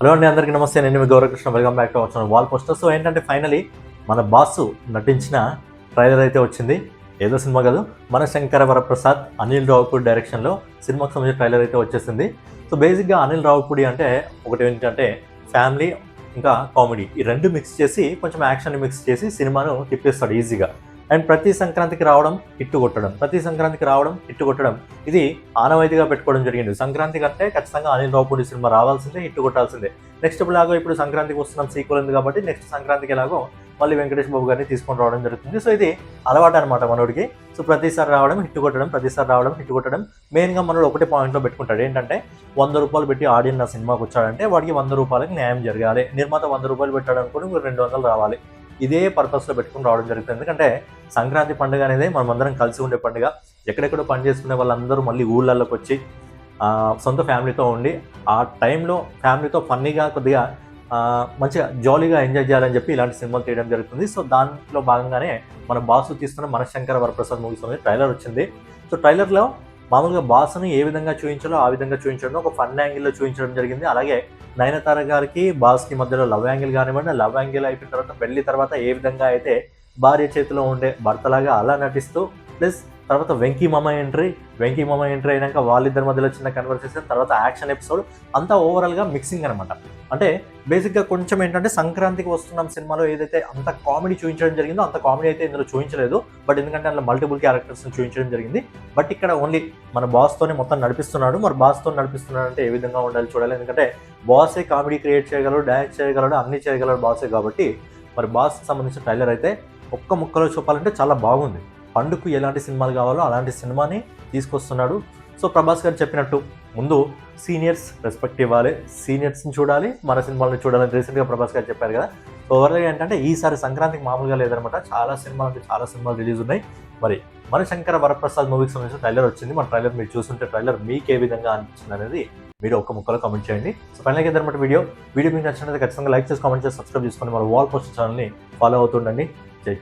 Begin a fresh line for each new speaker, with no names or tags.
Hello అండి, అందరికీ నమస్తే. నేను మీ Gaurakrishna. Welcome back to our channel wall poster. So ఏంటంటే ఫైనలీ మన బాసు నటించిన ట్రైలర్ అయితే వచ్చింది. ఏదో సినిమా కాదు, మన శంకర వరప్రసాద్, అనిల్ రావుపూడి డైరెక్షన్లో సినిమాకి సంబంధించిన ట్రైలర్ అయితే వచ్చేసింది. సో బేసిక్గా అనిల్ రావుపూడి అంటే ఒకటి ఏంటంటే ఫ్యామిలీ ఇంకా కామెడీ ఈ రెండు మిక్స్ చేసి కొంచెం యాక్షన్ మిక్స్ చేసి సినిమాను తిప్పేస్తాడు ఈజీగా. అండ్ ప్రతి సంక్రాంతికి రావడం హిట్టు కొట్టడం ఇది ఆనవాయితీగా పెట్టుకోవడం జరిగింది. సంక్రాంతి కంటే ఖచ్చితంగా అనిల్ రావుపూడి సినిమా రావాల్సిందే, హిట్టు కొట్టాల్సిందే. నెక్స్ట్ ఇప్పుడు సంక్రాంతికి వస్తున్నాం, సీక్వెల్ ఉంది కాబట్టి నెక్స్ట్ సంక్రాంతికి ఎలాగో మళ్ళీ వెంకటేష్ బాబు గారిని తీసుకొని రావడం జరుగుతుంది. సో ఇది అలవాటు అనమాట మనోడికి. సో ప్రతిసారి రావడం హిట్టు కొట్టడం. మెయిన్గా మనోడు ఒకటే పాయింట్లో పెట్టుకుంటాడు, ఏంటంటే 100 రూపాయలు పెట్టి ఆడియన్ నా సినిమాకి వచ్చాడంటే వాడికి 100 రూపాయలకి న్యాయం జరగాలి. నిర్మాత 100 రూపాయలు పెట్టాడు అనుకోండి, 200 రావాలి. ఇదే పర్పస్లో పెట్టుకుని రావడం జరుగుతుంది. ఎందుకంటే సంక్రాంతి పండుగ అనేది మనమందరం కలిసి ఉండే పండుగ. ఎక్కడెక్కడో పని చేసుకునే వాళ్ళందరూ మళ్ళీ ఊళ్ళల్లోకి వచ్చి సొంత ఫ్యామిలీతో ఉండి ఆ టైంలో ఫ్యామిలీతో ఫన్నీగా కొద్దిగా మంచిగా జాలీగా ఎంజాయ్ చేయాలని చెప్పి ఇలాంటి సినిమాలు తీయడం జరుగుతుంది. సో దాంట్లో భాగంగానే మన బాసు తీస్తున్న మన శంకర వరప్రసాద్ మూవీస్ అనేది ట్రైలర్ వచ్చింది. సో ట్రైలర్లో మామూలుగా బాసుని ఏ విధంగా చూపించాలో ఆ విధంగా చూపించడం, ఒక ఫన్ యాంగిల్లో చూపించడం జరిగింది. అలాగే నయనతార గారికి బాస్కి మధ్యలో లవ్ యాంగిల్ కానివ్వండి, లవ్ యాంగిల్ అయిపోయిన తర్వాత పెళ్లి తర్వాత ఏ విధంగా అయితే భార్య చేతిలో ఉండే భర్తలాగా అలా నటిస్తూ, ప్లస్ తర్వాత వెంకీ మామ ఎంట్రీ అయినాక వాళ్ళిద్దరి మధ్యలో చిన్న కన్వర్సేషన్, తర్వాత యాక్షన్ ఎపిసోడ్ అంతా ఓవరాల్గా మిక్సింగ్ అనమాట. అంటే బేసిక్గా కొంచెం ఏంటంటే సంక్రాంతికి వస్తున్నాం సినిమాలో ఏదైతే అంత కామెడీ చూపించడం జరిగిందో అంత కామెడీ అయితే ఇందులో చూపించలేదు. బట్ ఎందుకంటే అందులో మల్టిపుల్ క్యారెక్టర్స్ని చూపించడం జరిగింది. బట్ ఇక్కడ ఓన్లీ మన బాస్తోనే మొత్తం నడిపిస్తున్నాడు. మరి బాస్తో నడిపిస్తున్నాడు అంటే ఏ విధంగా ఉండాలి చూడాలి. ఎందుకంటే బాసే కామెడీ క్రియేట్ చేయగలడు, డాన్స్ చేయగలడు, అన్ని చేయగలడు బాసే. కాబట్టి మరి బాస్ సంబంధించిన ట్రైలర్ అయితే ఒక్క ముక్కలో చెప్పాలంటే చాలా బాగుంది. పండుగకు ఎలాంటి సినిమాలు కావాలో అలాంటి సినిమాని తీసుకొస్తున్నాడు. సో ప్రభాస్ గారు చెప్పినట్టు ముందు సీనియర్స్ రెస్పెక్ట్ ఇవ్వాలి, సీనియర్స్ని చూడాలి, మన సినిమాలను చూడాలని రీసెంట్గా ప్రభాస్ గారు చెప్పారు కదా. సో ఓవరాల్గా ఏంటంటే ఈసారి సంక్రాంతికి మామూలుగా లేదనమాట. చాలా సినిమాలు రిలీజ్ ఉన్నాయి. మరి మన శంకర వరప్రసాద్ మూవీకి సంబంధించిన ట్రైలర్ వచ్చింది. మన ట్రైలర్ మీరు చూస్తుంటే ట్రైలర్ మీకు ఏ విధంగా అనిపించింది అనేది మీరు ఒక్క ముక్కలో కామెంట్ చేయండి. సో ఫైనల్గా ఏదన్నమాట వీడియో మీకు నచ్చినట్లయితే ఖచ్చితంగా లైక్ చేసి కామెంట్ చేసి సబ్స్క్రైబ్ చేసుకొని మన వాల్ పోస్టర్ ఛానల్ని ఫాలో అవుతుండండి. జై